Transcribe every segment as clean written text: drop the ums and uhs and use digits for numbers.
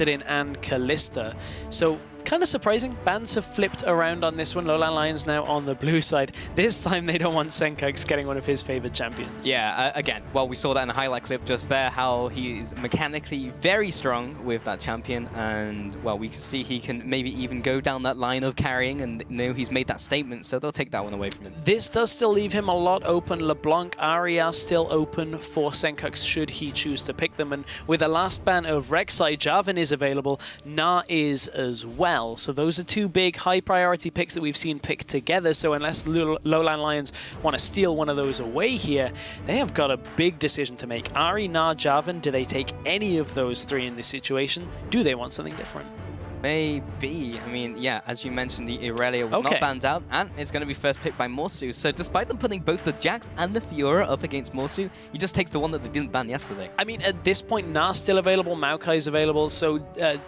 in and Callista. So kind of surprising. Bans have flipped around on this one. LowLandLions now on the blue side. This time they don't want Senpai getting one of his favorite champions. Yeah, again, well, we saw that in the highlight clip just there, how he is mechanically very strong with that champion, and well, we can see he can maybe even go down that line of carrying, and you know, he's made that statement, so they'll take that one away from him. This does still leave him a lot open. LeBlanc, Ahri are still open for Senpai should he choose to pick them, and with the last ban of Rek'Sai, Jarvan is available, Na is as well. So those are two big high priority picks that we've seen picked together. So unless LowLandLions want to steal one of those away here, they have got a big decision to make. Ahri, Na, Jarvan, do they take any of those three in this situation? Do they want something different? Maybe. I mean, yeah, as you mentioned, the Irelia was not banned out, and it's going to be first picked by Morsu. So despite them putting both the Jax and the Fiora up against Morsu, he just takes the one that they didn't ban yesterday. I mean, at this point, Na's still available, Maokai's available, so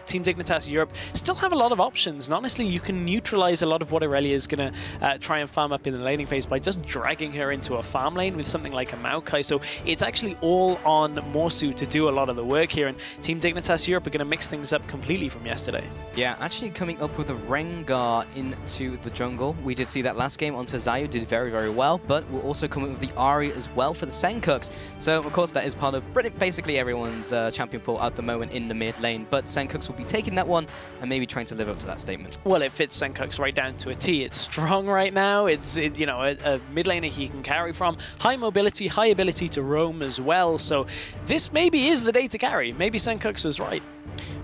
Team Dignitas Europe still have a lot of options. And honestly, you can neutralize a lot of what Irelia is going to try and farm up in the laning phase by just dragging her into a farm lane with something like a Maokai. So it's actually all on Morsu to do a lot of the work here, and Team Dignitas Europe are going to mix things up completely from yesterday. Yeah, actually coming up with a Rengar into the jungle. We did see that last game onto Zayu, did very, very well, but we'll also come up with the Ahri as well for the Senpai. So, of course, that is part of basically everyone's champion pool at the moment in the mid lane, but Senpai will be taking that one and maybe trying to live up to that statement. Well, it fits Senpai right down to a T. It's strong right now. It's, you know, a mid laner he can carry from. High mobility, high ability to roam as well. So this maybe is the day to carry. Maybe Senpai was right.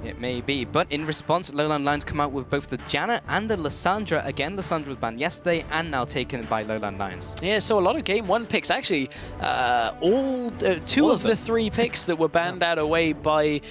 It may be, but in response, LowLandLions come out with both the Janna and the Lissandra. Again, Lissandra was banned yesterday and now taken by LowLandLions. Yeah, so a lot of Game 1 picks. Actually, two of the three picks that were banned out away by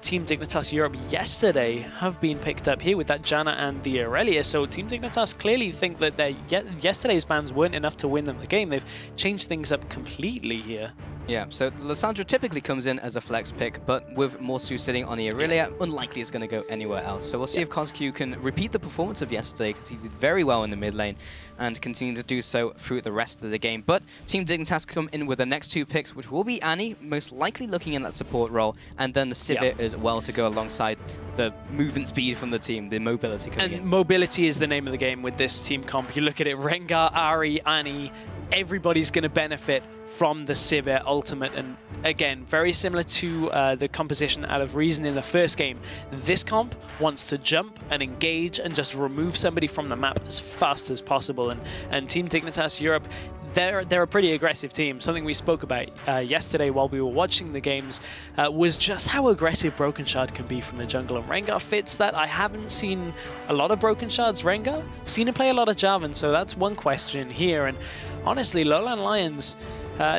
Team Dignitas Europe yesterday have been picked up here with that Janna and the Irelia. So Team Dignitas clearly think that their yesterday's bans weren't enough to win them the game. They've changed things up completely here. Yeah, so Lissandra typically comes in as a flex pick, but with Morsu sitting on the Irelia, unlikely it's going to go anywhere else. So we'll see if Cosq can repeat the performance of yesterday, because he did very well in the mid lane and continue to do so through the rest of the game. But Team Dignitas come in with the next two picks, which will be Annie, most likely looking in that support role, and then the Sivir as well to go alongside the movement speed from the team, the mobility coming in. And mobility is the name of the game with this team comp. You look at it, Rengar, Ahri, Annie, everybody's going to benefit from the Sivir ultimate, and again, very similar to the composition out of Reason in the first game. This comp wants to jump and engage and just remove somebody from the map as fast as possible, and Team Dignitas Europe, they're a pretty aggressive team. Something we spoke about yesterday while we were watching the games was just how aggressive Broken Shard can be from the jungle, and Rengar fits that. I haven't seen a lot of Broken Shards Rengar, seen him play a lot of Jarvan, so that's one question here. And honestly, LowLandLions,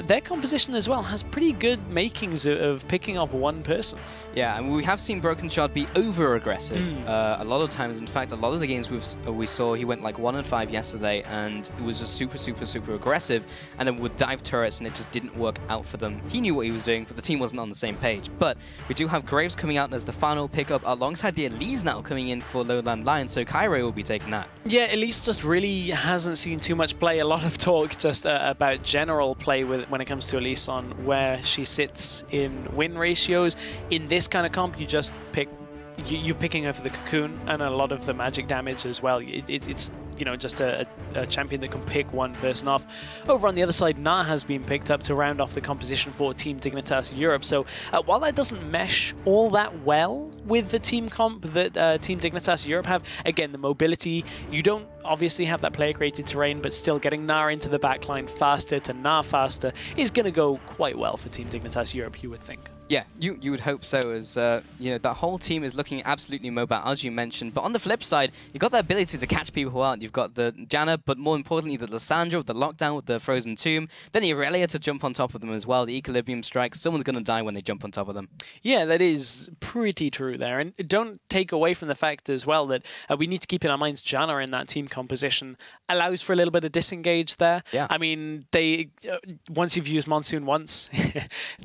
their composition as well has pretty good makings of picking off one person. Yeah, and we have seen Broken Shard be over-aggressive a lot of times. In fact, a lot of the games we saw, he went like 1-5 yesterday, and it was just super, super, super aggressive, and then would dive turrets, and it just didn't work out for them. He knew what he was doing, but the team wasn't on the same page. But we do have Graves coming out as the final pickup, alongside the Elise now coming in for LowLandLions, so Kyrie will be taking that. Yeah, Elise just really hasn't seen too much play. A lot of talk just about general play when it comes to Elise on where she sits in win ratios. In this kind of comp, you just pick, you're picking her for the cocoon and a lot of the magic damage as well. It's you know, just a champion that can pick one person off. Over on the other side, Na has been picked up to round off the composition for Team Dignitas Europe. So while that doesn't mesh all that well with the team comp that Team Dignitas Europe have, again, the mobility, you don't obviously have that player-created terrain, but still getting Na into the backline faster to Na faster is going to go quite well for Team Dignitas Europe, you would think. Yeah, you would hope so, as you know, that whole team is looking absolutely mobile, as you mentioned. But on the flip side, you've got the ability to catch people out. You've got the Janna, but more importantly, the Lissandra with the lockdown with the Frozen Tomb. Then the Irelia to jump on top of them as well. The Equilibrium Strike. Someone's going to die when they jump on top of them. Yeah, that is pretty true there. And don't take away from the fact as well that we need to keep in our minds Janna in that team composition allows for a little bit of disengage there. Yeah. I mean, they once you've used Monsoon once,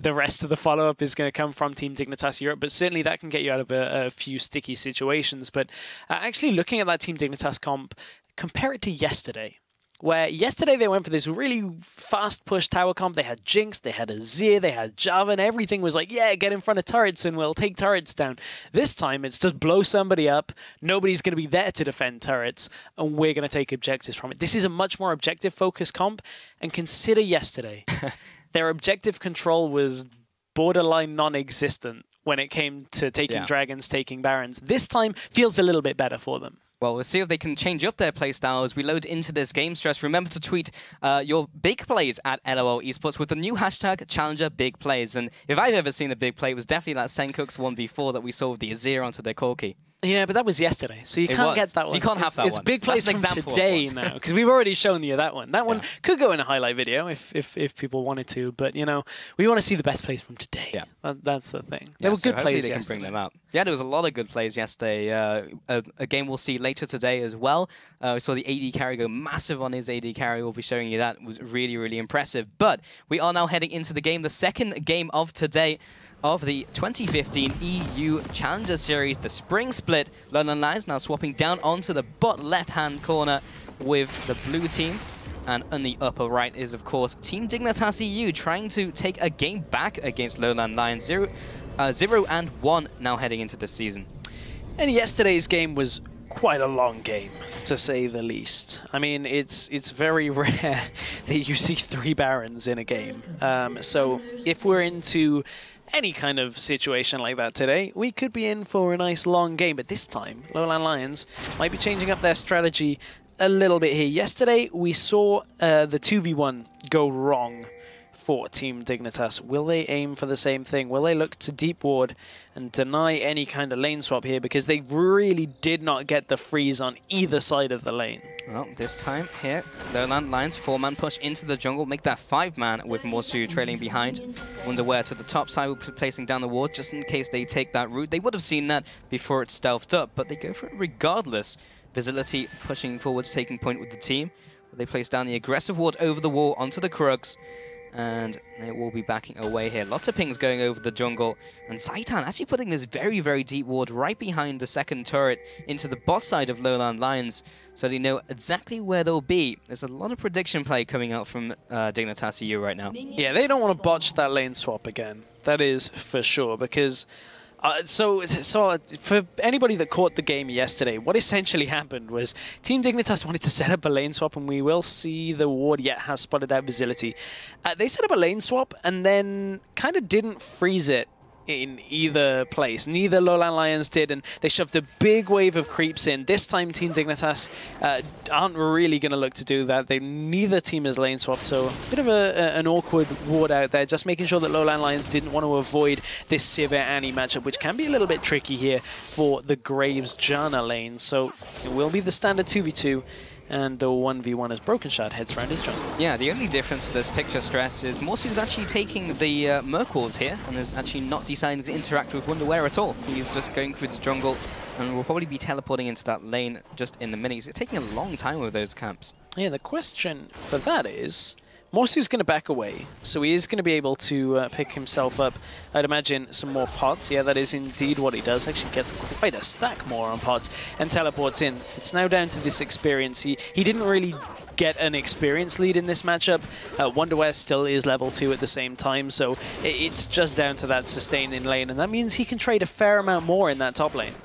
the rest of the follow-up is going to come from Team Dignitas Europe, but certainly that can get you out of a few sticky situations. But actually looking at that Team Dignitas comp, compare it to yesterday. where yesterday they went for this really fast push tower comp. They had Jinx, they had Azir, they had Java, and everything was like, yeah, get in front of turrets and we'll take turrets down. This time it's just blow somebody up, nobody's going to be there to defend turrets, and we're going to take objectives from it. This is a much more objective-focused comp, and consider yesterday. Their objective control was borderline non-existent when it came to taking dragons, taking barons. This time feels a little bit better for them. Well, we'll see if they can change up their playstyle as we load into this game stress. Remember to tweet your big plays at LLL Esports with the new hashtag #ChallengerBigPlays. And if I've ever seen a big play, it was definitely that Sencook's 1v4 that we saw with the Azir onto the Corki. Yeah, but that was yesterday, so you can't get that one. So you can't have that one. It's big plays from today now, because we've already shown you that one. That one could go in a highlight video if people wanted to, but you know, we want to see the best plays from today. Yeah, that's the thing. There were good plays yesterday. They can bring them out. Yeah, there was a lot of good plays yesterday. A game we'll see later today as well. We saw the AD carry go massive on his AD carry. We'll be showing you that. It was really, really impressive. But we are now heading into the game, the second game of today, of the 2015 EU Challenger Series, the Spring Split. LowLandLions now swapping down onto the bot left-hand corner with the blue team. And on the upper right is, of course, Team Dignitas EU trying to take a game back against LowLandLions. 0-1 now heading into this season. And yesterday's game was quite a long game, to say the least. I mean, it's very rare that you see 3 barons in a game. So if we're into any kind of situation like that today, we could be in for a nice long game. But this time, LowLandLions might be changing up their strategy a little bit here. Yesterday, we saw the 2v1 go wrong for Team Dignitas. Will they aim for the same thing? Will they look to deep ward and deny any kind of lane swap here? Because they really did not get the freeze on either side of the lane. Well, this time here, LowLandLions 4-man push into the jungle, make that 5-man with Morsu trailing behind. Wonder where to the top side, we're placing down the ward just in case they take that route. They would have seen that before it's stealthed up, but they go for it regardless. Visibility pushing forwards, taking point with the team. They place down the aggressive ward over the wall onto the Krugs. And they will be backing away here. Lots of pings going over the jungle. And Zaitan actually putting this very, very deep ward right behind the second turret into the bot side of LowLandLions, so they know exactly where they'll be. There's a lot of prediction play coming out from Dignitas EU right now. Yeah, they don't want to botch that lane swap again. That is for sure, because so for anybody that caught the game yesterday, what essentially happened was Team Dignitas wanted to set up a lane swap, and we will see the ward yet has spotted out Visibility. They set up a lane swap and then kind of didn't freeze it in either place. Neither LowLandLions did, and they shoved a big wave of creeps in. This time Team Dignitas aren't really going to look to do that. Neither team is lane swapped, so a bit of an awkward ward out there, just making sure that LowLandLions didn't want to avoid this Sivir Annie matchup, which can be a little bit tricky here for the Graves Janna lane. So it will be the standard 2v2, and the 1v1 as BrokenShard heads around his jungle. Yeah, the only difference to this picture stress is Morsu's actually taking the Merkles here and is actually not deciding to interact with Wonderware at all. He's just going through the jungle and will probably be teleporting into that lane just in a minute. He's taking a long time with those camps. Yeah, the question for that is, Morsu's going to back away, so he is going to be able to pick himself up, I'd imagine, some more pots. Yeah, that is indeed what he does. Actually gets quite a stack more on pots and teleports in. It's now down to this experience. He didn't really get an experience lead in this matchup. Wonderware still is level 2 at the same time, so it's just down to that sustain in lane, and that means he can trade a fair amount more in that top lane.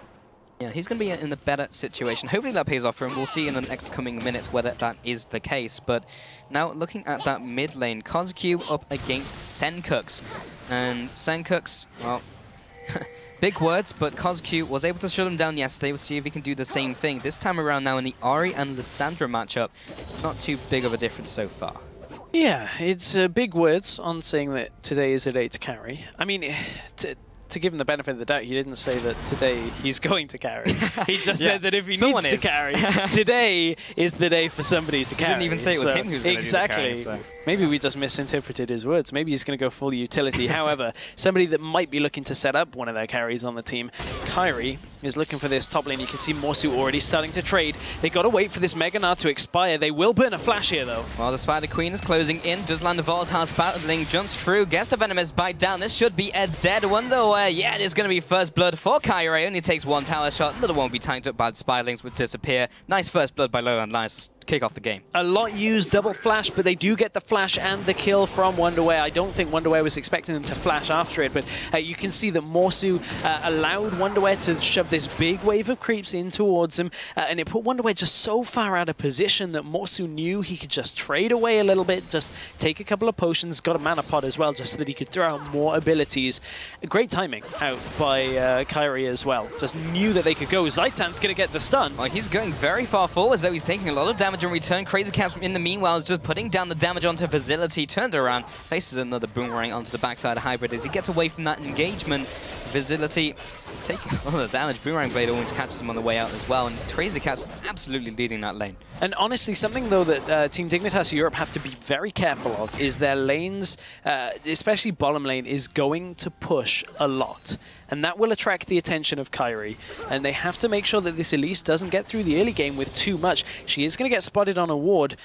Yeah, he's going to be in a better situation. Hopefully that pays off for him. We'll see in the next coming minutes whether that is the case. But now looking at that mid lane, KozQ up against Senkooks. And Senkooks, well, big words, but KozQ was able to shut him down yesterday. We'll see if he can do the same thing. This time around now in the Ahri and Lissandra matchup, not too big of a difference so far. Yeah, it's big words on saying that today is a day to carry. I mean, to give him the benefit of the doubt, he didn't say that today he's going to carry. He just said that if he needs to carry, today is the day for somebody to carry. He didn't even say it was him who's going to do the carry. So. Maybe we just misinterpreted his words. Maybe he's going to go full utility. However, somebody that might be looking to set up one of their carries on the team, Kyrie, is looking for this top lane. You can see Morsu already starting to trade. They got to wait for this Mega Gnar to expire. They will burn a flash here, though. Well, the Spider Queen is closing in. Does land a volatile battling, jumps through, gets the Venomous bite down. This should be a dead Wonderware. Yeah, it is going to be first blood for Kyrie. Only takes one tower shot. Another one will be tanked up by the Spiderlings, would disappear. Nice first blood by LowLandLions. kick off the game. A lot used double flash, but they do get the flash and the kill from Wonderware. I don't think Wonderware was expecting them to flash after it, but you can see that Morsu allowed Wonderware to shove this big wave of creeps in towards him, and it put Wonderware just so far out of position that Morsu knew he could just trade away a little bit, just take a couple of potions, got a mana pod as well, just so that he could throw out more abilities. Great timing out by Kyrie as well. Just knew that they could go. Zaitan's going to get the stun. Well, he's going very far forward, so he's taking a lot of damage in return. Crazy Caps in the meanwhile is just putting down the damage onto Facility, turned around, faces another boomerang onto the backside of Hybrid as he gets away from that engagement. Facility taking a lot of damage. Boomerang Blade almost catches him on the way out as well, and Crazy Caps is absolutely leading that lane. And honestly, something though that Team Dignitas Europe have to be very careful of is their lanes, especially bottom lane, is going to push a lot. And that will attract the attention of Kyrie. And they have to make sure that this Elise doesn't get through the early game with too much. She is going to get spotted on a ward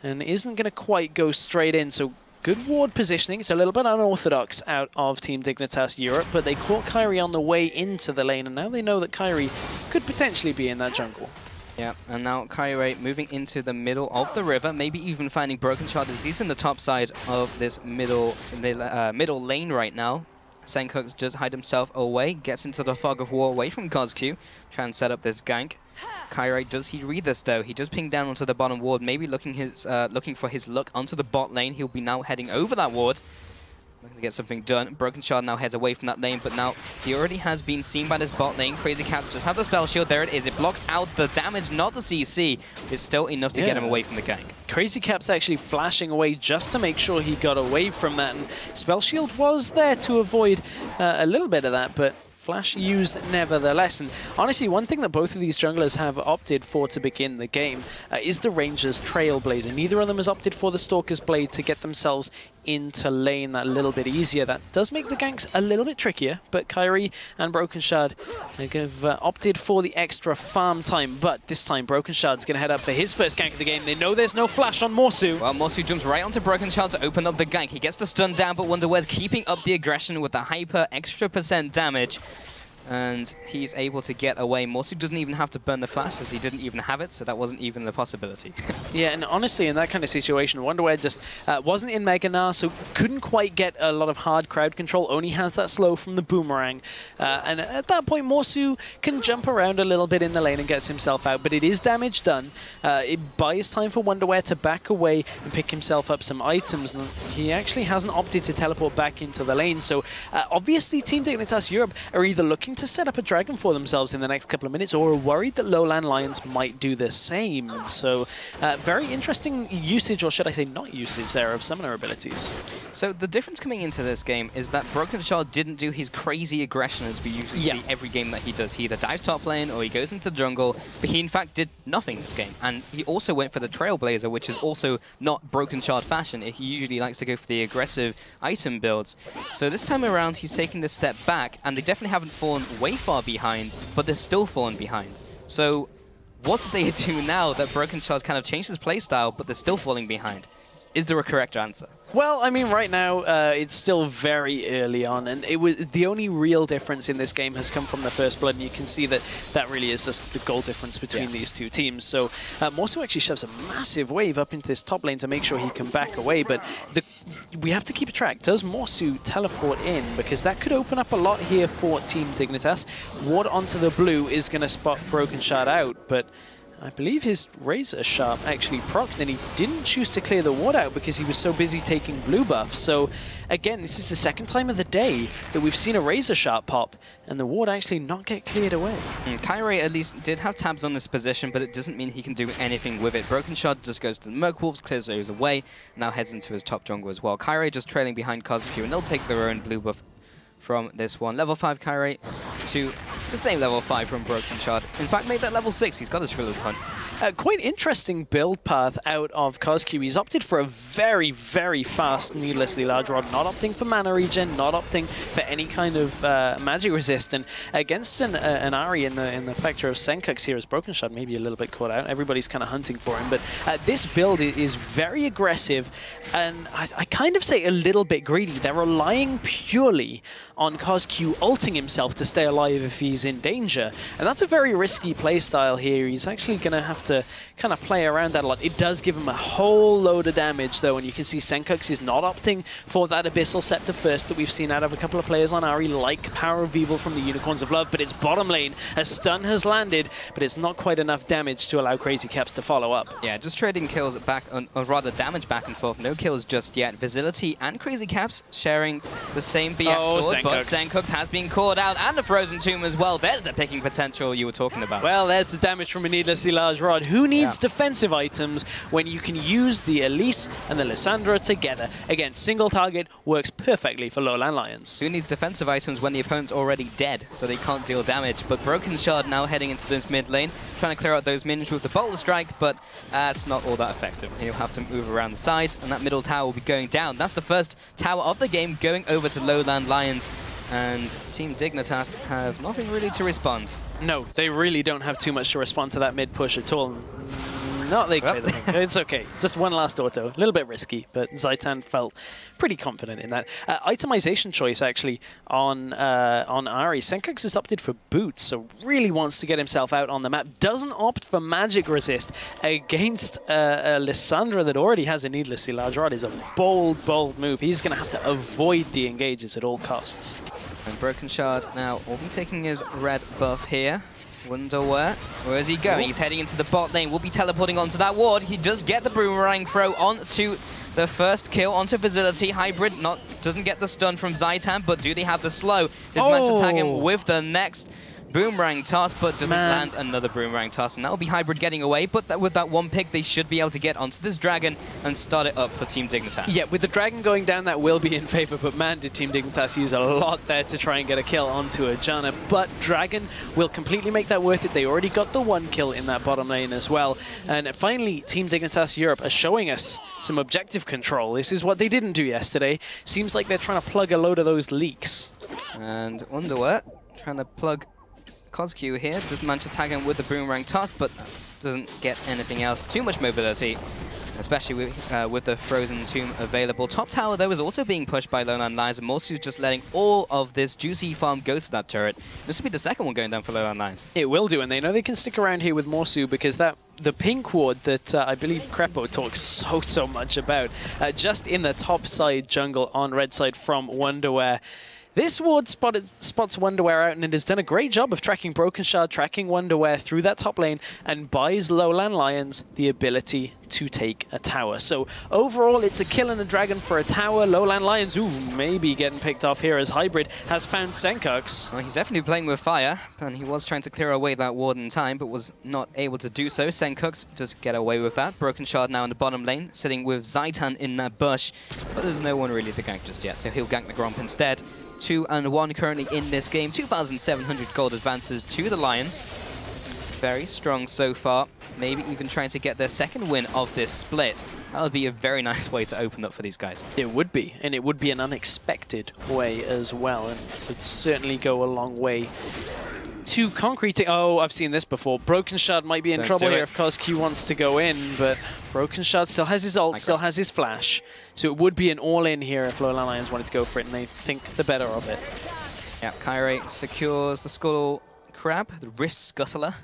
and isn't going to quite go straight in. So good ward positioning. It's a little bit unorthodox out of Team Dignitas Europe, but they caught Kyrie on the way into the lane, and now they know that Kyrie could potentially be in that jungle. Yeah, and now Kyrie moving into the middle of the river, maybe even finding Broken Shard as he's in the top side of this middle lane right now. Senkox just hide himself away, gets into the fog of war away from Cosq, try and set up this gank. Kyrie, does he read this though? He does ping down onto the bottom ward, maybe looking for his luck onto the bot lane. He'll be now heading over that ward. Looking to get something done. Broken Shard now heads away from that lane, but now he already has been seen by this bot lane. Crazy Caps just have the spell shield. There it is. It blocks out the damage, not the CC. It's still enough to get him away from the gank. Crazy Caps actually flashing away just to make sure he got away from that. And spell shield was there to avoid a little bit of that, but flash used nevertheless. And honestly, one thing that both of these junglers have opted for to begin the game is the Ranger's Trailblazer. Neither of them has opted for the Stalker's Blade to get themselves into lane that little bit easier. That does make the ganks a little bit trickier, but Kyrie and Broken Shard have opted for the extra farm time. But this time, Broken Shard's going to head up for his first gank of the game. They know there's no flash on Morsu. Well, Morsu jumps right onto Broken Shard to open up the gank. He gets the stun down, but Wonderware's keeping up the aggression with the hyper extra % damage. And he's able to get away. Morsu doesn't even have to burn the flash, as he didn't even have it, so that wasn't even a possibility. Yeah, and honestly, in that kind of situation, Wonderware just wasn't in Mega Gnar, so couldn't quite get a lot of hard crowd control, only has that slow from the boomerang. And at that point, Morsu can jump around a little bit in the lane and gets himself out, but it is damage done. It buys time for Wonderware to back away and pick himself up some items, and he actually hasn't opted to teleport back into the lane. So obviously, Team Dignitas Europe are either looking to set up a dragon for themselves in the next couple of minutes or are worried that LowLandLions might do the same. So very interesting usage, or should I say not usage there, of summoner abilities. So the difference coming into this game is that Broken Shard didn't do his crazy aggression as we usually see every game that he does. He either dives top lane or he goes into the jungle, but he in fact did nothing this game. And he also went for the Trailblazer, which is also not Broken Shard fashion. He usually likes to go for the aggressive item builds. So this time around, he's taking this step back, and they definitely haven't fallen way far behind, but they're still falling behind. So what do they do now that Broken Shard's kind of changed his playstyle, but they're still falling behind? Is there a correct answer? Well, I mean, right now, it's still very early on, and it was the only real difference in this game has come from the First Blood, and you can see that that really is just the goal difference between these two teams. So Morsu actually shoves a massive wave up into this top lane to make sure he can back away, but we have to keep a track. Does Morsu teleport in? Because that could open up a lot here for Team Dignitas. Ward onto the blue is going to spot Broken Shard out, but I believe his Razor Sharp actually procced, and he didn't choose to clear the ward out because he was so busy taking blue buffs. So again, this is the second time of the day that we've seen a Razor Sharp pop and the ward actually not get cleared away. Kyrie at least did have tabs on this position, but it doesn't mean he can do anything with it. Broken Shard just goes to the Merc Wolves, clears those away, now heads into his top jungle as well. Kyrie just trailing behind Cosq, and they'll take their own blue buff from this one. Level 5 Kyrie to the same level 5 from Broken Shard. In fact, made that level 6. He's got his Thriller Hunt. Quite interesting build path out of Cosq. He's opted for a very, very fast Needlessly Large Rod, not opting for mana regen, not opting for any kind of magic resist. And against an Ahri in the factor of Senkox here, as Broken Shard maybe a little bit caught out. Everybody's kind of hunting for him. But this build is very aggressive, and I kind of say a little bit greedy. They're relying purely on Cosq ulting himself to stay alive if he's in danger. And that's a very risky playstyle here. He's actually going to have to kind of play around that a lot. It does give him a whole load of damage, though, and you can see Senkux is not opting for that Abyssal Scepter first that we've seen out of a couple of players on Ahri, like Power of Evil from the Unicorns of Love, but it's bottom lane. A stun has landed, but it's not quite enough damage to allow Crazy Caps to follow up. Yeah, just trading kills back, or rather damage back and forth. No kills just yet. Visibility and Crazy Caps sharing the same BF sword, but Senkux has been called out, and a Frozen Tomb as well. There's the picking potential you were talking about. Well, there's the damage from a needlessly large rod. Who needs defensive items when you can use the Elise and the Lissandra together? Again, single target works perfectly for LowLandLions. Who needs defensive items when the opponent's already dead, so they can't deal damage? But Broken Shard now heading into this mid lane, trying to clear out those minions with the Boulder Strike, but it's not all that effective. He'll have to move around the side, and that middle tower will be going down. That's the first tower of the game going over to LowLandLions, and Team Dignitas have nothing really to respond. No, they really don't have too much to respond to that mid push at all. Not they clear them. It's okay. Just one last auto. A little bit risky, but Zaitan felt pretty confident in that. Itemization choice, actually, on Ahri. Senkux has opted for boots, so really wants to get himself out on the map. Doesn't opt for magic resist against Lissandra that already has a needlessly large rod. Is a bold, bold move. He's going to have to avoid the engages at all costs. And Broken Shard now will be taking his red buff here. Wonder where is he going? He's heading into the bot lane. Will be teleporting onto that ward. He does get the boomerang throw onto the first kill, onto Facility. Hybrid doesn't get the stun from Zaitan, but do they have the slow? They've managed to tag him with the next boomerang toss, but doesn't land another boomerang toss, and that'll be Hybrid getting away. But with that one pick, they should be able to get onto this dragon and start it up for Team Dignitas. Yeah, with the dragon going down, that will be in favor, but man, did Team Dignitas use a lot there to try and get a kill onto a Janna. But dragon will completely make that worth it. They already got the one kill in that bottom lane as well. And finally, Team Dignitas Europe are showing us some objective control. This is what they didn't do yesterday. Seems like they're trying to plug a load of those leaks. And Underwear trying to plug Kozq here, just managed to tag him with the boomerang toss, but doesn't get anything else. Too much mobility, especially with the Frozen Tomb available. Top tower, though, is also being pushed by LowLandLions, and Morsu's just letting all of this juicy farm go to that turret. This will be the second one going down for LowLandLions. It will do, and they know they can stick around here with Morsu because the pink ward that I believe Crepo talks so much about, just in the top side jungle on red side from Wonderwear. This ward spots Wonderwear out, and it has done a great job of tracking Broken Shard, tracking Wonderwear through that top lane, and buys LowLandLions the ability to take a tower. So overall, it's a kill and a dragon for a tower. LowLandLions, ooh, maybe getting picked off here as Hybrid has found Senkux. Well, he's definitely playing with fire, and he was trying to clear away that ward in time, but was not able to do so. Senkux just get away with that. Broken Shard now in the bottom lane, sitting with Zaitan in that bush, but there's no one really to gank just yet, so he'll gank the Gromp instead. 2-1 currently in this game. 2,700 gold advances to the Lions. Very strong so far. Maybe even trying to get their second win of this split. That would be a very nice way to open up for these guys. It would be, and it would be an unexpected way as well, and would certainly go a long way to concreting. Oh, I've seen this before. Broken Shard might be in trouble here if Kozq wants to go in, but Broken Shard still has his ult, still has his flash. So it would be an all-in here if LowLandLions wanted to go for it, and they think the better of it. Yeah, Kyrie secures the Scuttle Crab, the Rift Scuttler,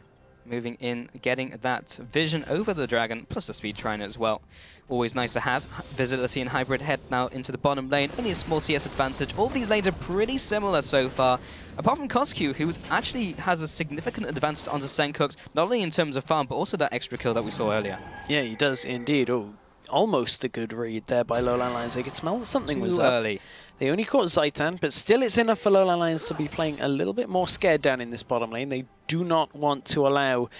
moving in, getting that vision over the dragon, plus the speed Trine as well. Always nice to have. Visibility and Hybrid head now into the bottom lane. Only a small CS advantage. All of these lanes are pretty similar so far. Apart from Kozq, who actually has a significant advantage onto Senkux, not only in terms of farm, but also that extra kill that we saw earlier. Yeah, he does indeed. Oh, almost a good read there by LowLandLions. They could smell that something was early. They only caught Zaitan, but still it's enough for LowLandLions to be playing a little bit more scared down in this bottom lane. They do not want to allow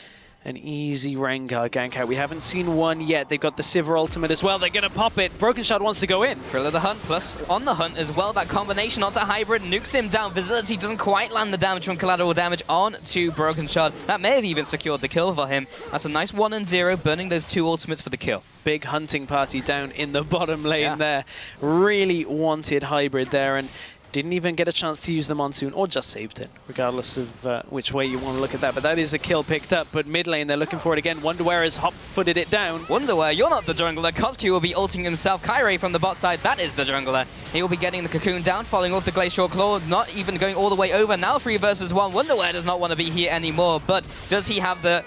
an easy Rengar gank out. We haven't seen one yet. They've got the Sivir ultimate as well. They're going to pop it. Broken Shard wants to go in. Thrill of the Hunt, plus on the hunt as well. That combination onto Hybrid nukes him down. Visibility doesn't quite land the damage from collateral damage onto Broken Shard. That may have even secured the kill for him. That's a nice 1-0, burning those two ultimates for the kill. Big hunting party down in the bottom lane there. Really wanted Hybrid there, and didn't even get a chance to use the Monsoon, or just saved it, regardless of which way you want to look at that. But that is a kill picked up, but mid lane, they're looking for it again. Wonderwear has hop-footed it down. Wonderwear, you're not the jungler. Kozq will be ulting himself. Kyrie from the bot side, that is the jungler. He will be getting the Cocoon down, following off the Glacial Claw, not even going all the way over. Now 3 versus 1. Wonderwear does not want to be here anymore, but does he have the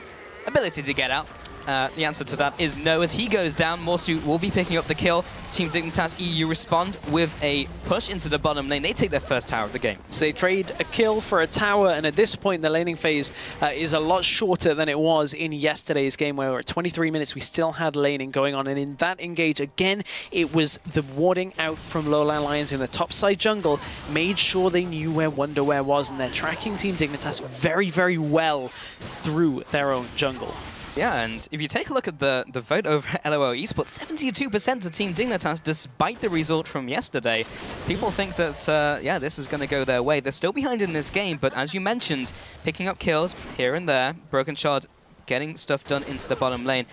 ability to get out? the answer to that is no. As he goes down, Morsu will be picking up the kill. Team Dignitas EU respond with a push into the bottom lane. They take their first tower of the game. So they trade a kill for a tower, and at this point, the laning phase is a lot shorter than it was in yesterday's game, where we're at 23 minutes, we still had laning going on. And in that engage, again, it was the warding out from LowLandLions in the topside jungle, made sure they knew where Wonderwear was, and they're tracking Team Dignitas very, very well through their own jungle. Yeah, and if you take a look at the vote over at LLL Esports, 72% of Team Dignitas, despite the result from yesterday. People think that, yeah, this is going to go their way. They're still behind in this game, but as you mentioned, picking up kills here and there. Broken Shard getting stuff done into the bottom lane.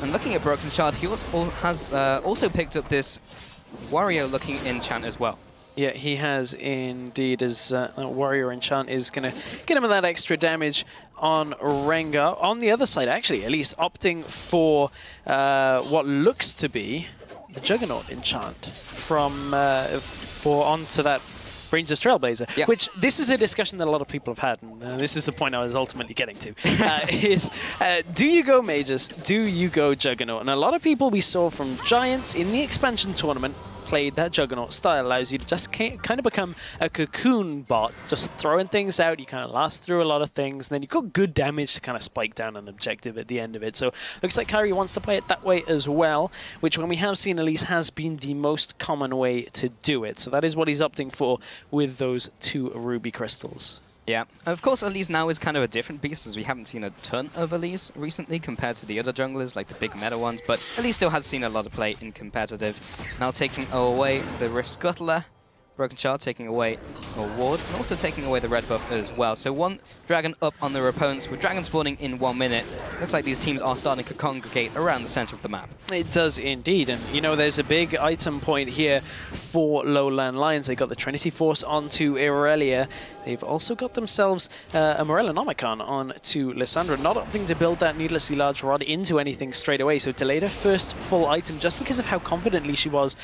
And looking at Broken Shard, he has also picked up this Wario-looking enchant as well. Yeah, he has indeed. His warrior enchant is going to get him that extra damage on Rengar. On the other side, actually, at least opting for what looks to be the Juggernaut enchant from onto that Ranger's Trailblazer. Yeah. Which this is a discussion that a lot of people have had, and this is the point I was ultimately getting to. Do you go Mages? Do you go Juggernaut? And a lot of people we saw from Giants in the expansion tournament played that Juggernaut style. Allows you to just kind of become a cocoon bot, just throwing things out. You kind of last through a lot of things, and then you've got good damage to kind of spike down an objective at the end of it. So looks like Kyrie wants to play it that way as well, which when we have seen at least has been the most common way to do it. So that is what he's opting for with those 2 ruby crystals. Yeah, of course, Elise now is kind of a different beast, as we haven't seen a ton of Elise recently compared to the other junglers, like the big meta ones, but Elise still has seen a lot of play in competitive. Now taking away the Rift Scuttler, Broken Shard taking away a ward, and also taking away the red buff as well. So 1 dragon up on their opponents, with dragon spawning in 1 minute. Looks like these teams are starting to congregate around the center of the map. It does indeed, and you know, there's a big item point here for LowLandLions. They got the Trinity Force onto Irelia. They've also got themselves a Morellonomicon onto Lissandra, not opting to build that needlessly large rod into anything straight away. So delayed her first full item just because of how confident she was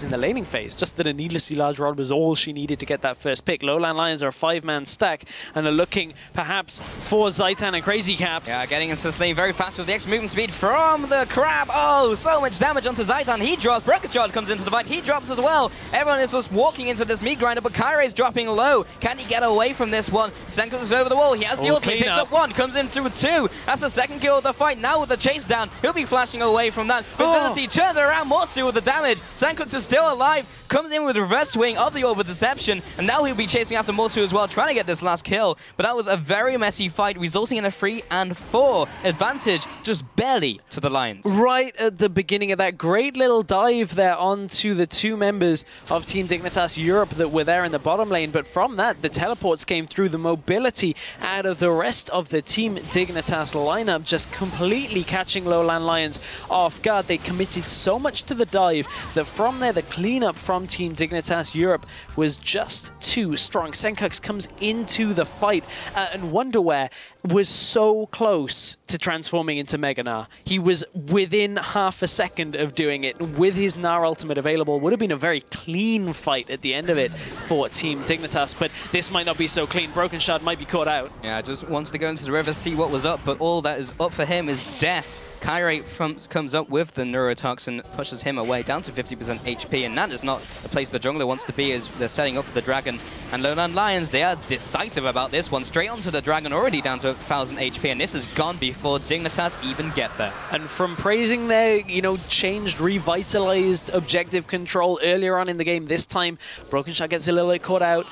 in the laning phase. Just that a needlessly large rod was all she needed to get that first pick. LowLandLions are a 5-man stack and are looking perhaps for Zaitan and Crazy Caps. Yeah, getting into this lane very fast with the X movement speed from the Crab. Oh, so much damage onto Zaitan. He drops. Broken Shard comes into the fight. He drops as well. Everyone is just walking into this meat grinder, but Kyrie's dropping low. Can he get away from this one? Senkus is over the wall. He has the ultimate. Picks up 1. Comes into 2. That's the second kill of the fight. Now with the chase down, he'll be flashing away from that. Vicinity turns around Morsu with the damage. Senkus is still alive. Comes in with reverse swing of the Orb of Deception, and now he'll be chasing after Morsu as well, trying to get this last kill. But that was a very messy fight, resulting in a 3-4 advantage, just barely to the Lions. Right at the beginning of that great little dive there onto the 2 members of Team Dignitas Europe that were there in the bottom lane. But from that, the teleports came through, the mobility out of the rest of the Team Dignitas lineup, just completely catching LowLandLions off guard. They committed so much to the dive that from there, the cleanup from Team Dignitas Europe was just too strong. Senkux comes into the fight, and Wonderwear was so close to transforming into Mega Gnar. He was within half a second of doing it. With his Gnar ultimate available, would have been a very clean fight at the end of it for Team Dignitas, but this might not be so clean. Broken Shard might be caught out. Yeah, just wants to go into the river, see what was up, but all that is up for him is death. Kyrie comes up with the Neurotoxin, pushes him away down to 50% HP, and that is not the place the jungler wants to be as they're setting up for the dragon. And LowLandLions, they are decisive about this one. Straight onto the dragon, already down to 1000 HP, and this has gone before Dignitas even get there. And from praising their, changed, revitalized objective control earlier on in the game, this time Broken Shot gets a little bit caught out.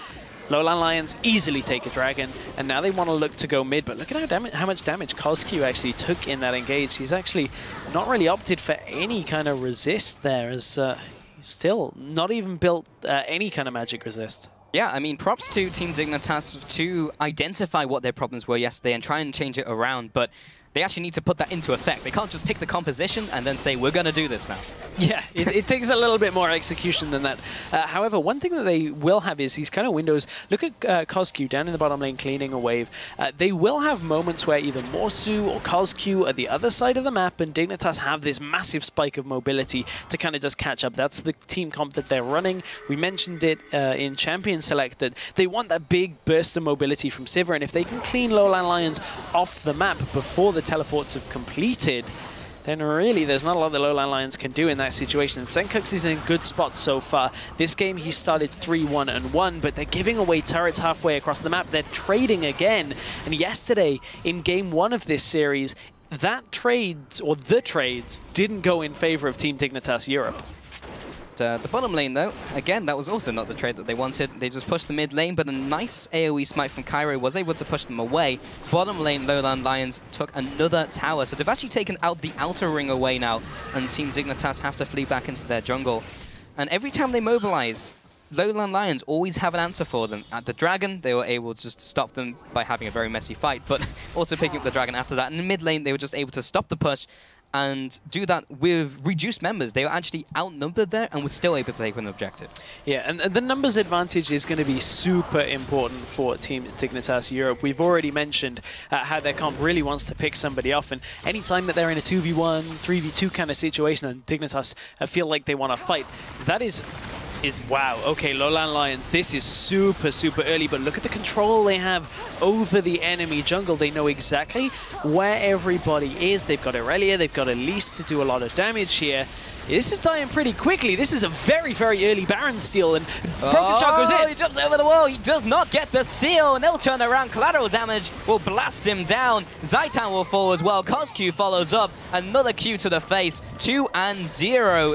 LowLandLions easily take a dragon, and now they want to look to go mid, but look at how much damage CosQ actually took in that engage. He's actually not really opted for any kind of resist there, as he's still not even built any kind of magic resist. Yeah, I mean, props to Team Dignitas to identify what their problems were yesterday and try and change it around, but they actually need to put that into effect. They can't just pick the composition and then say, we're going to do this now. Yeah, it takes a little bit more execution than that. However, one thing that they will have is these kind of windows. Look at CosQ down in the bottom lane cleaning a wave. They will have moments where either Morsu or CosQ are the other side of the map, and Dignitas have this massive spike of mobility to kind of just catch up. That's the team comp that they're running. We mentioned it in Champion Select that they want that big burst of mobility from Sivir, and if they can clean LowLandLions off the map before the teleports have completed, then really there's not a lot the LowLandLions can do in that situation. And Senkux is in a good spot so far. This game he started 3-1-1, but they're giving away turrets halfway across the map. They're trading again. And yesterday, in game 1 of this series, that trades, or the trades, didn't go in favor of Team Dignitas Europe. The bottom lane, though, again, that was also not the trade that they wanted. They just pushed the mid lane, but a nice AoE smite from Cairo was able to push them away. Bottom lane, LowLandLions took another tower, so they've actually taken out the outer ring away now, and Team Dignitas have to flee back into their jungle. And every time they mobilize, LowLandLions always have an answer for them. At the Dragon, they were able to just stop them by having a very messy fight, but also picking up the Dragon after that. In the mid lane, they were just able to stop the push and do that with reduced members. They were actually outnumbered there and were still able to take an objective. Yeah, and the numbers advantage is going to be super important for Team Dignitas Europe. We've already mentioned how their comp really wants to pick somebody off, and anytime that they're in a 2v1, 3v2 kind of situation and Dignitas feel like they want to fight, that is wow. Okay, LowLandLions, this is super early, but look at the control they have over the enemy jungle. They know exactly where everybody is. They've got Aurelia, they've got Elise to do a lot of damage here. This is dying pretty quickly. This is a very early Baron steal, and Broken Shot goes in. He jumps over the wall. He does not get the seal, and they'll turn around. Collateral damage will blast him down. Zaitan will fall as well. CosQ follows up. Another Q to the face. 2-0.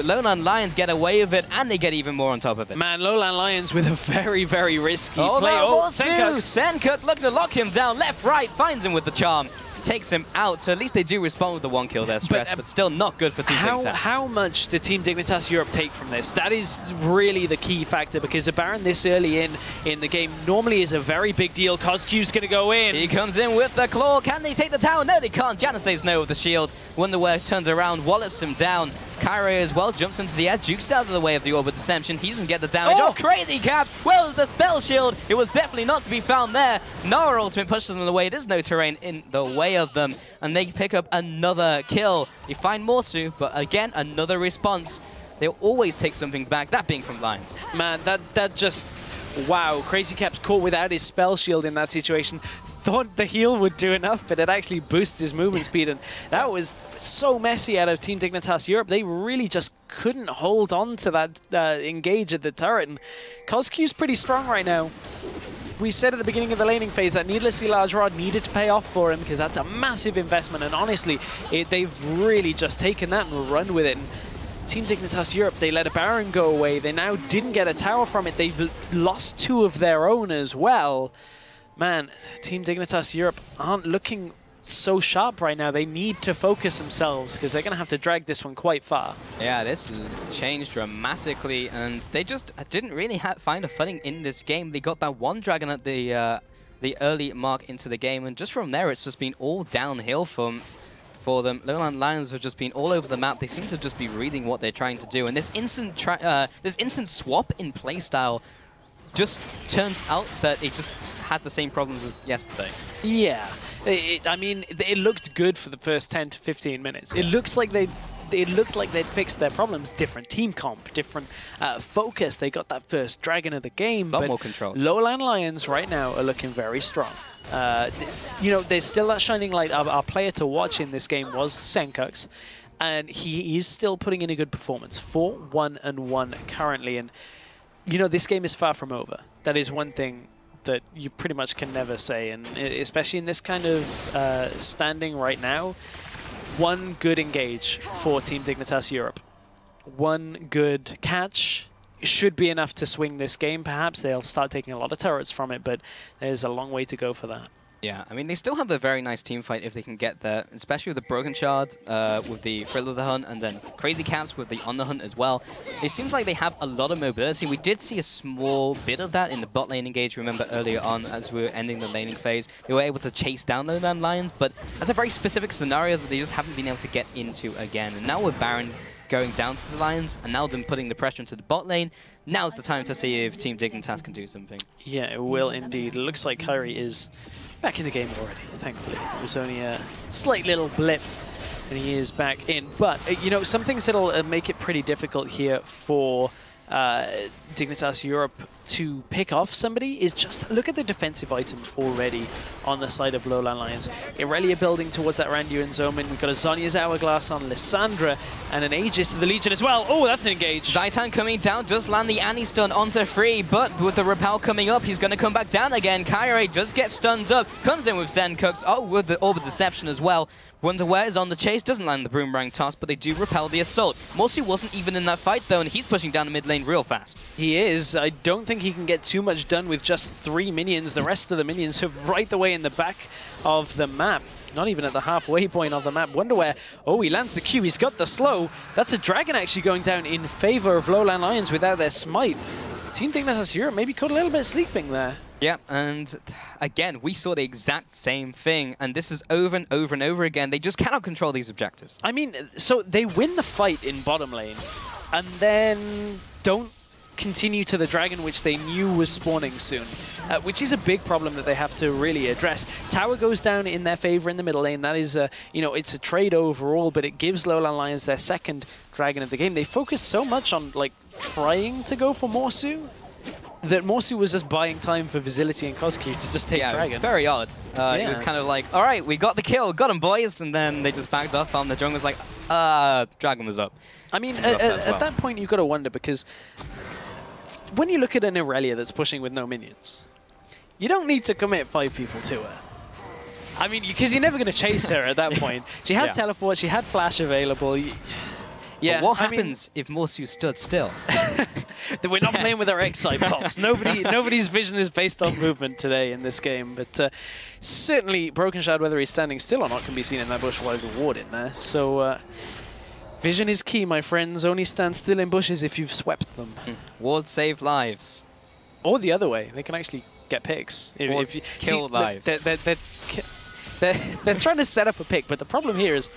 LowLandLions get away with it, and they get even more on top of it. Man, LowLandLions with a very risky play. Oh, Senkux looking to lock him down. Left, right, finds him with the charm. Takes him out, so at least they do respond with the 1 kill there, Stress, but still not good for Team Dignitas. How much did Team Dignitas Europe take from this? That is really the key factor, because a Baron this early in the game normally is a very big deal. CosQ's going to go in. He comes in with the claw. Can they take the tower? No, they can't. Janna says no with the shield. Wonderware turns around, wallops him down. Cairo as well jumps into the edge, jukes out of the way of the Orb of Deception. He doesn't get the damage. Oh, crazy caps! Where was the spell shield? It was definitely not to be found there. Nara ultimate pushes them away. There's no terrain in the way of them, and they pick up another kill. They find Morsu, but again, another response. They'll always take something back, that being from Lions. Man, that just... Wow, Crazy Caps caught without his spell shield in that situation. Thought the heal would do enough, but it actually boosts his movement speed, and that was so messy out of Team Dignitas Europe. They really just couldn't hold on to that engage at the turret, and CosQ's pretty strong right now. We said at the beginning of the laning phase that needlessly large rod needed to pay off for him, because that's a massive investment, and honestly, they've really just taken that and run with it. And Team Dignitas Europe, they let a Baron go away. They now didn't get a tower from it. They've lost 2 of their own as well. Man, Team Dignitas Europe aren't looking so sharp right now. They need to focus themselves, because they're going to have to drag this one quite far. Yeah, this has changed dramatically, and they just didn't really find a footing in this game. They got that 1 dragon at the early mark into the game, and just from there, it's just been all downhill for them. LowLandLions have just been all over the map. They seem to just be reading what they're trying to do, and this instant swap in playstyle just turns out that it just had the same problems as yesterday. Yeah, I mean, it looked good for the first 10 to 15 minutes. It looked like they'd fixed their problems. Different team comp, different focus. They got that first dragon of the game. But more control. LowLandLions right now are looking very strong. You know, there's still that shining light. Our player to watch in this game was Senkux, and he is still putting in a good performance. 4-1-1 currently, and you know, this game is far from over. That is one thing that you pretty much can never say, and especially in this kind of standing right now. 1 good engage for Team Dignitas Europe. 1 good catch should be enough to swing this game. Perhaps they'll start taking a lot of turrets from it, but there's a long way to go for that. Yeah, I mean, they still have a very nice team fight if they can get there, especially with the Broken Shard, with the Thrill of the Hunt, and then Crazy Caps with the On the Hunt as well. It seems like they have a lot of mobility. We did see a small bit of that in the bot lane engage, remember, earlier on as we were ending the laning phase. They were able to chase down the LowLandLions, but that's a very specific scenario that they just haven't been able to get into again. And now with Baron going down to the Lions, and now them putting the pressure into the bot lane, now's the time to see if Team Dignitas can do something. Yeah, it will indeed. It looks like Kyrie is back in the game already, thankfully. It was only a slight little blip, and he is back in. But, you know, some things that'll make it pretty difficult here for Dignitas Europe to pick off somebody is just look at the defensive items already on the side of LowLandLions. Irelia building towards that Randuin Zoman. We've got a Zhonya's Hourglass on Lissandra and an Aegis to the Legion as well. Oh, that's an engage. Zaitan coming down, does land the Annie stun onto Free, but with the repel coming up, he's going to come back down again. Kyrie does get stunned up, comes in with Zenkux, oh, with the Orb of Deception as well. Wonderware is on the chase, doesn't land the Boomerang toss, but they do repel the assault. Morsu wasn't even in that fight though, and he's pushing down the mid lane real fast. He is. I don't think he can get too much done with just 3 minions. The rest of the minions are right the way in the back of the map. Not even at the halfway point of the map. Wonderware, oh, he lands the Q, he's got the slow. That's a Dragon actually going down in favor of LowLandLions without their smite. Team Dignitas Europe maybe caught a little bit sleeping there. Yeah, and again, we saw the exact same thing, and this is over and over and over again. They just cannot control these objectives. I mean, so they win the fight in bottom lane, and then don't continue to the Dragon, which they knew was spawning soon, which is a big problem that they have to really address. Tower goes down in their favor in the middle lane. That is, you know, it's a trade overall, but it gives LowLandLions their second Dragon of the game. They focus so much on, like, trying to go for Morsu, that Morsu was just buying time for Visility and Koskyu to just take Dragon. It's very odd. It was kind of like, all right, we got the kill, got him, boys, and then they just backed off, and the jungle was like, Dragon was up. I mean, at that point, you've got to wonder, because when you look at an Irelia that's pushing with no minions, you don't need to commit 5 people to her. I mean, because you're never going to chase her at that point. She has teleport, she had flash available. Yeah, but what happens if Morsu stood still? We're not playing with our X-Side pulse. Nobody's vision is based on movement today in this game, but certainly Broken Shard, whether he's standing still or not, can be seen in that bush while there's a ward in there. So vision is key, my friends. Only stand still in bushes if you've swept them. Wards save lives. Or the other way, they can actually get picks. Wards kill lives. They're trying to set up a pick, but the problem here is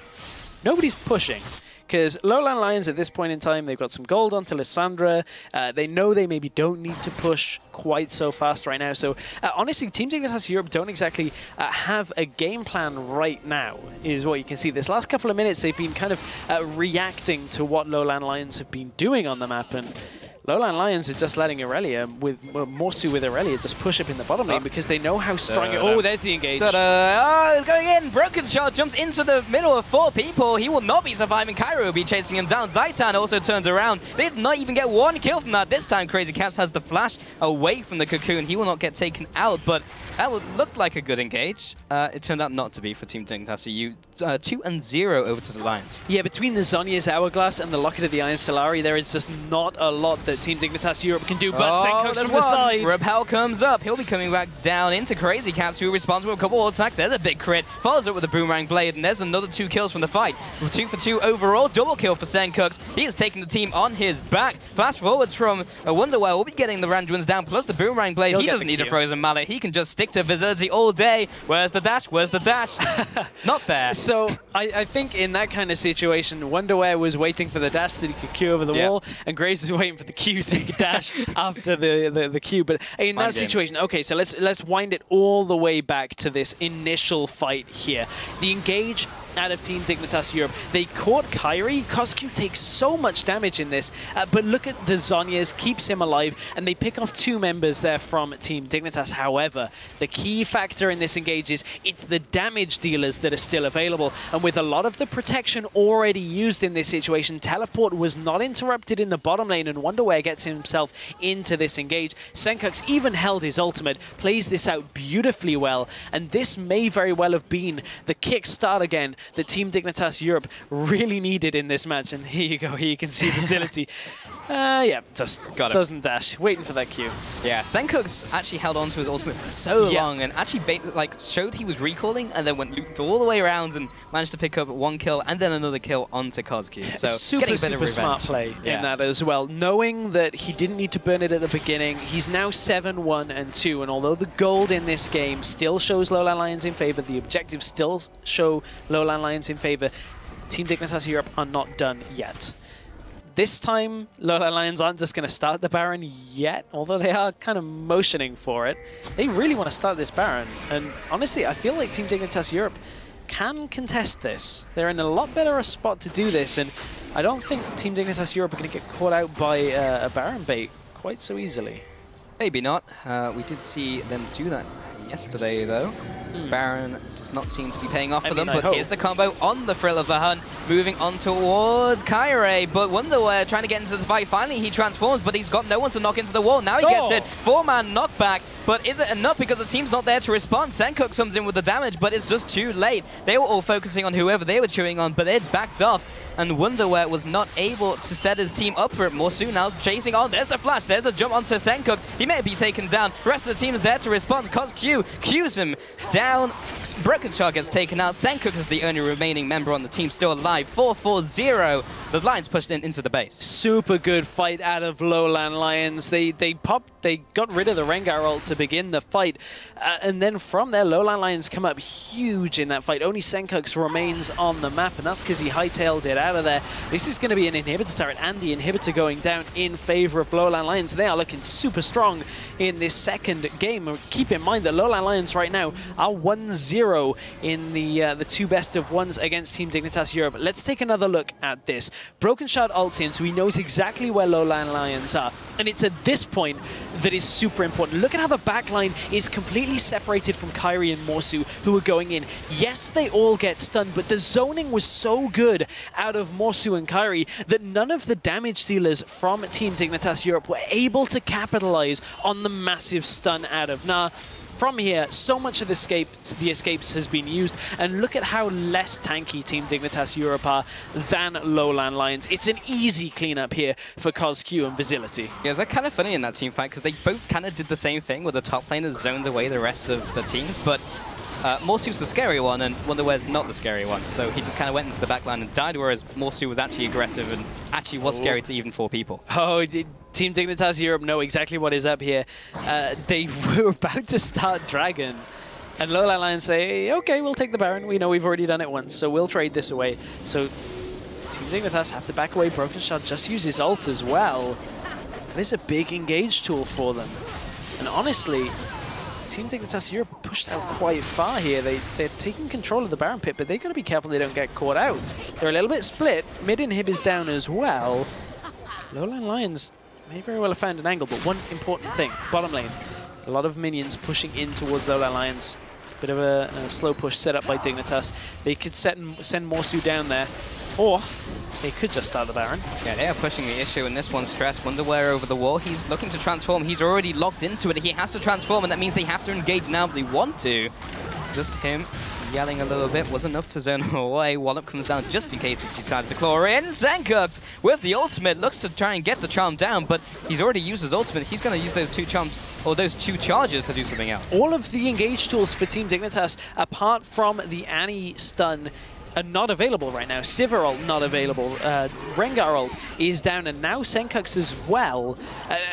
nobody's pushing. Because LowLandLions at this point in time, they've got some gold onto Lissandra. They know they maybe don't need to push quite so fast right now. So honestly, Team Dignitas Europe don't exactly have a game plan right now, is what you can see. This last couple of minutes, they've been kind of reacting to what LowLandLions have been doing on the map. And LowLandLions are just letting Irelia, Morsu with Irelia, just push up in the bottom lane because they know how strong it is. Oh, there's the engage. Oh, it's going in. Broken Shot jumps into the middle of 4 people. He will not be surviving. Cairo will be chasing him down. Zaitan also turns around. They did not even get 1 kill from that. This time, Crazy Caps has the flash away from the cocoon. He will not get taken out, but that would look like a good engage. It turned out not to be for Team Dignitas. 2-0 over to the Lions. Yeah, between the Zhonya's Hourglass and the Locket of the Iron Stellari, there is just not a lot that Team Dignitas Europe can do, but Zenkux from the side. Repel comes up. He'll be coming back down into Crazy Caps, who responds with a couple of attacks. There's a big crit. Follows up with a Boomerang Blade, and there's another 2 kills from the fight. 2 for 2 overall. Double kill for Zenkux. He is taking the team on his back. Flash forwards from Wonderwell. We'll be getting the Randuins down, plus the Boomerang Blade. He doesn't need a Frozen Mallet. He can just stick to Visility all day. Where's the dash? Where's the dash? Not there. So I think in that kind of situation, Wonderware was waiting for the dash so he could Q over the wall, and Graves was waiting for the Q so he could dash after the Q. But in that situation, okay, so let's wind it all the way back to this initial fight here. The engage out of Team Dignitas Europe. They caught Kyrie. Koskyu takes so much damage in this, but look at the Zhonya's, keeps him alive, and they pick off 2 members there from Team Dignitas. However, the key factor in this engage is it's the damage dealers that are still available, and with a lot of the protection already used in this situation, teleport was not interrupted in the bottom lane, and Wonderware gets himself into this engage. Zenkux even held his ultimate, plays this out beautifully well, and this may very well have been the kickstart again that Team Dignitas Europe really needed in this match. And here you go, here you can see Visility. Yeah, just doesn't dash, waiting for that Q. Yeah, Zenkux actually held on to his ultimate for so long and actually showed he was recalling and then went looped all the way around and managed to pick up 1 kill and then another kill onto Koskyu. So super smart play in that as well. Knowing that he didn't need to burn it at the beginning, he's now 7-1-2, and although the gold in this game still shows LowLandLions in favor, the objectives still show LowLandLions in favor, Team Dignitas Europe are not done yet. This time, LowLandLions aren't just going to start the Baron yet, although they are kind of motioning for it. They really want to start this Baron, and honestly, I feel like Team Dignitas Europe can contest this. They're in a lot better a spot to do this, and I don't think Team Dignitas Europe are going to get caught out by a Baron bait quite so easily. Maybe not. We did see them do that yesterday, though. Baron does not seem to be paying off for them, but here's the combo on the Thrill of the Hunt, moving on towards Kyrie, but Wonderwear trying to get into the fight. Finally, he transforms, but he's got no one to knock into the wall. Now he gets it. 4-man knockback, but is it enough because the team's not there to respond? Senkook comes in with the damage, but it's just too late. They were all focusing on whoever they were chewing on, but they'd backed off, and Wonderwear was not able to set his team up for it. Morsu now chasing on. There's the flash. There's a jump onto Senkook. He may be taken down. The rest of the team is there to respond. CosQ cues him down. Brokenshot gets taken out. Senkook is the only remaining member on the team still alive. 4-4-0. The Lions pushed into the base. Super good fight out of LowLandLions. They got rid of the Rengar ult to begin the fight, and then from there, LowLandLions come up huge in that fight. Only Senkook remains on the map, and that's because he hightailed it out of there. This is going to be an inhibitor turret, and the inhibitor going down in favor of LowLandLions. They are looking super strong in this second game. Keep in mind that LowLandLions right now are 1-0 in the two best of ones against Team Dignitas Europe. Let's take another look at this. Brokenshot ults in, so he knows exactly where LowLandLions are, and it's at this point that is super important. Look at how the backline is completely separated from Kyrie and Morsu, who are going in. Yes, they all get stunned, but the zoning was so good out of Morsu and Kyrie that none of the damage dealers from Team Dignitas Europe were able to capitalize on the massive stun out of Nah. From here, so much of the escapes has been used, and look at how less tanky Team Dignitas Europe are than LowLandLions. It's an easy cleanup here for CosQ and Visility. Yeah, it's kind of funny in that team fight, because they both kind of did the same thing, where the top laners zoned away the rest of the teams, but Morsu's the scary one, and Wonderwear's not the scary one, so he just kind of went into the backline and died, whereas Morsu was actually aggressive and actually was scary to even 4 people. Oh, Team Dignitas Europe know exactly what is up here. They were about to start Dragon, and LowLandLions say, okay, we'll take the Baron. We know we've already done it once, so we'll trade this away. So Team Dignitas have to back away. Brokenshot just uses ult as well. That is a big engage tool for them. And honestly, Team Dignitas Europe pushed out quite far here. They're taking control of the Baron pit, but they've got to be careful they don't get caught out. They're a little bit split. Mid-inhib is down as well. LowLandLions may very well have found an angle, but one important thing, bottom lane. A lot of minions pushing in towards LowLandLions. Bit of a slow push set up by Dignitas. They could send Morsu down there, or they could just start the Baron. Yeah, they are pushing the issue in this one. Stress, Wonderwear over the wall. He's looking to transform. He's already locked into it. He has to transform, and that means they have to engage now if they want to. Just him yelling a little bit was enough to zone him away. Wallop comes down just in case he decides to claw in. Senkook with the ultimate looks to try and get the charm down, but he's already used his ultimate. He's going to use those 2 charms, or those 2 charges, to do something else. All of the engage tools for Team Dignitas, apart from the Annie stun, are not available right now. Sivir ult not available. Rengar ult is down, and now Senkook's as well.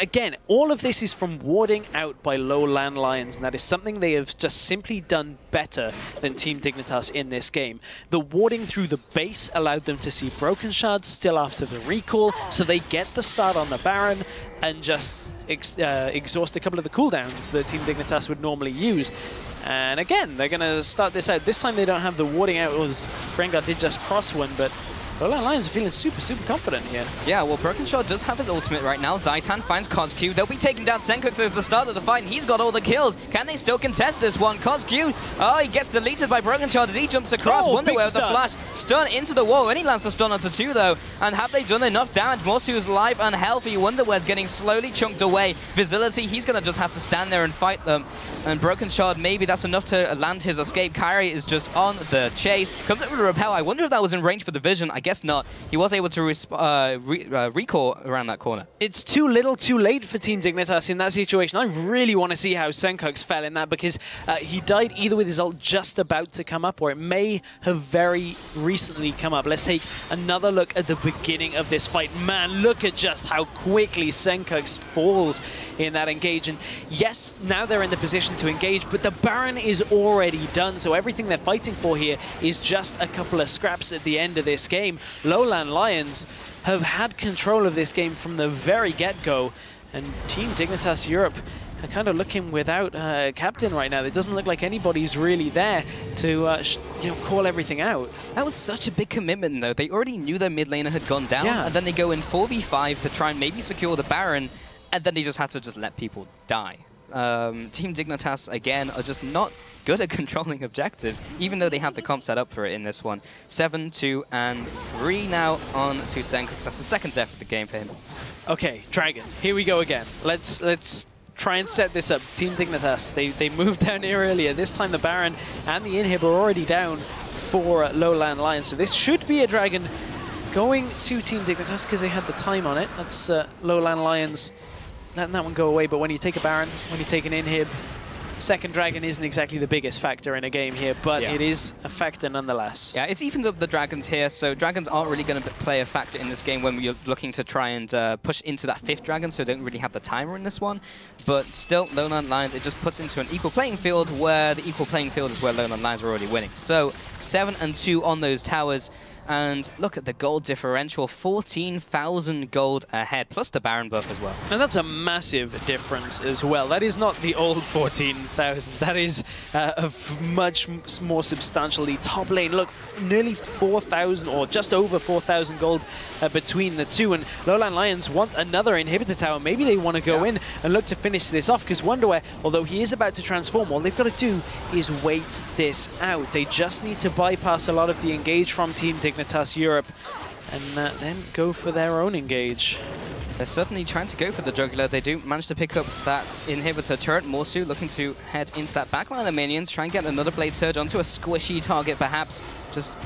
Again, all of this is from warding out by LowLandLions, and that is something they have just simply done better than Team Dignitas in this game. The warding through the base allowed them to see Broken Shards still after the recall, so they get the start on the Baron and just exhaust a couple of the cooldowns that Team Dignitas would normally use. And again, they're going to start this out. This time they don't have the warding out. Rengar did just cross one, but LowLandLions are feeling super, super confident here. Yeah, well, Brokenshot does have his ultimate right now. Zaitan finds CosQ. They'll be taking down Senkook at the start of the fight, and he's got all the kills. Can they still contest this one? CosQ, oh, he gets deleted by Brokenshot as he jumps across. Wonderwear with the flash. Stun into the wall. And he lands the stun onto 2, though. And have they done enough damage? Morsu is alive and healthy. Wonderwear's getting slowly chunked away. Visility, he's going to just have to stand there and fight them. And Brokenshot, maybe that's enough to land his escape. Kyrie is just on the chase. Comes up with a repel. I wonder if that was in range for the vision. I guess not. He was able to recall around that corner. It's too little too late for Team Dignitas in that situation. I really want to see how Senkook fell in that, because he died either with his ult just about to come up, or it may have very recently come up. Let's take another look at the beginning of this fight. Man, look at just how quickly Senkook falls in that engage. And yes, now they're in the position to engage, but the Baron is already done, so everything they're fighting for here is just a couple of scraps at the end of this game. LowLandLions have had control of this game from the very get-go, and Team Dignitas Europe are kind of looking without a captain right now. It doesn't look like anybody's really there to call everything out. That was such a big commitment, though. They already knew their mid laner had gone down, and then they go in 4v5 to try and maybe secure the Baron. and then they just had to just let people die. Team Dignitas, again, are just not good at controlling objectives, even though they have the comp set up for it in this one. 7, 2, and 3 now on to Senkox. That's the second death of the game for him. Okay, Dragon, here we go again. Let's try and set this up. Team Dignitas, they moved down here earlier. This time the Baron and the Inhib are already down for LowLandLions. So this should be a Dragon going to Team Dignitas because they had the time on it. That's LowLandLions letting that one go away. But when you take a Baron, when you take an Inhib, second Dragon isn't exactly the biggest factor in a game here, but it is a factor nonetheless. Yeah, it's evened up the Dragons here, so Dragons aren't really going to play a factor in this game when we're looking to try and push into that 5th Dragon, so they don't really have the timer in this one. But still, LowLandLions, it just puts into an equal playing field where the equal playing field is where LowLandLions are already winning. So 7 and 2 on those towers. And look at the gold differential, 14,000 gold ahead, plus the Baron buff as well. And that's a massive difference as well. That is not the old 14,000. That is a much more substantially top lane. Look, nearly 4,000 or just over 4,000 gold between the two. And LowLandLions want another inhibitor tower. Maybe they want to go in and look to finish this off, because Wonderwear, although he is about to transform, all they've got to do is wait this out. They just need to bypass a lot of the engage from Team Dignitas Europe and then go for their own engage. They're certainly trying to go for the jugular. They do manage to pick up that inhibitor turret. Morsu looking to head into that backline of minions, try and get another Blade Surge onto a squishy target perhaps. Just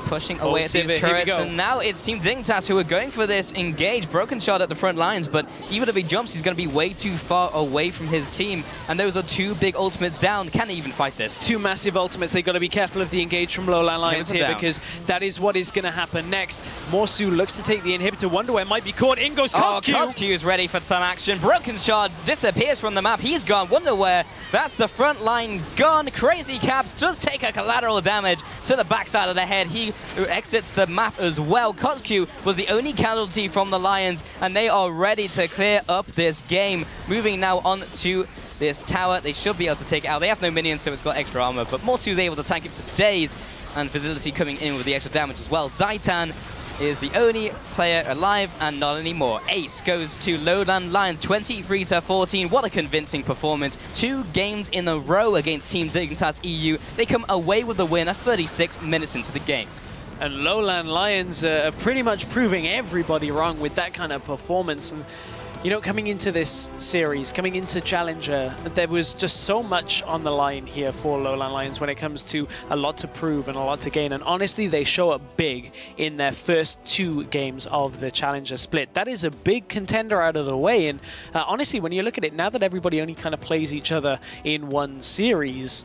pushing away at these turrets, and now it's Team Dignitas who are going for this engage. Broken Shot at the front lines, but even if he jumps, he's going to be way too far away from his team, and those are 2 big ultimates down. Can he even fight this? 2 massive ultimates. They've got to be careful of the engage from LowLandLions here, because that is what is going to happen next. Morsu looks to take the inhibitor. Wonderwear might be caught. In goes Koskyu. Oh, Koskyu is ready for some action. Broken Shot disappears from the map. He's gone. Wonderwear, that's the front line gone. Crazy Caps does take a collateral damage to the backside of the head. He exits the map as well. Koskyu was the only casualty from the Lions, and they are ready to clear up this game. Moving now on to this tower. They should be able to take it out. They have no minions, so it's got extra armor, but Morsu is able to tank it for days, and Facility coming in with the extra damage as well. Zaitan is the only player alive, and not anymore. Ace goes to LowLandLions, 23-14. What a convincing performance. 2 games in a row against Team Dignitas EU. They come away with the win at 36 minutes into the game. And LowLandLions are pretty much proving everybody wrong with that kind of performance. And, you know, coming into this series, coming into Challenger, there was just so much on the line here for LowLandLions when it comes to a lot to prove and a lot to gain. And honestly, they show up big in their first 2 games of the Challenger split. That is a big contender out of the way. And honestly, when you look at it, now that everybody only kind of plays each other in one series,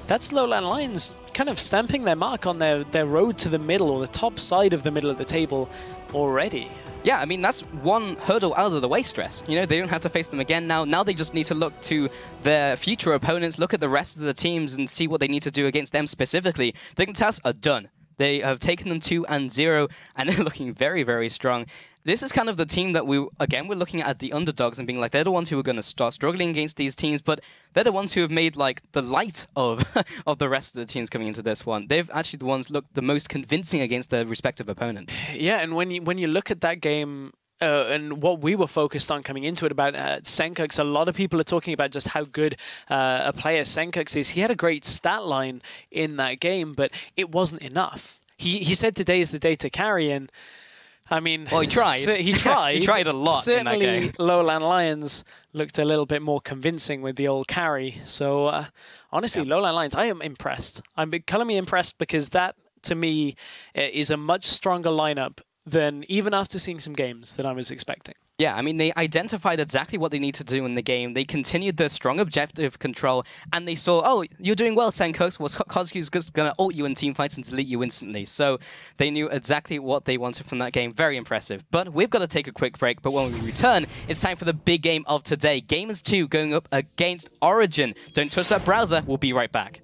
that's LowLandLions kind of stamping their mark on their road to the middle, or the top side of the middle of the table already. Yeah, I mean, that's one hurdle out of the way, Stress. You know, they don't have to face them again now. Now they just need to look to their future opponents, look at the rest of the teams and see what they need to do against them specifically. Dignitas are done. They have taken them 2-0, and they're looking very, very strong. This is kind of the team that we're looking at the underdogs and being like, they're the ones who are going to start struggling against these teams, but they're the ones who have made like the light of of the rest of the teams coming into this one. They've actually the ones looked the most convincing against their respective opponents. Yeah, and when you look at that game, and what we were focused on coming into it about Senkox, a lot of people are talking about just how good a player Senkox is. He had a great stat line in that game, but it wasn't enough. He said today is the day to carry, and I mean, well, he tried. He tried. He tried a lot in that game. Certainly, LowLandLions looked a little bit more convincing with the old carry. So, honestly, LowLandLions, I am impressed. I'm calling me impressed because that, to me, is a much stronger lineup than even after seeing some games that I was expecting. Yeah, I mean, they identified exactly what they need to do in the game. They continued their strong objective control, and they saw, oh, you're doing well, Senkox. Well, Koskyu's just going to ult you in team fights and delete you instantly. So they knew exactly what they wanted from that game. Very impressive. But we've got to take a quick break. But when we return, it's time for the big game of today. Gamers 2 going up against Origin. Don't touch that browser. We'll be right back.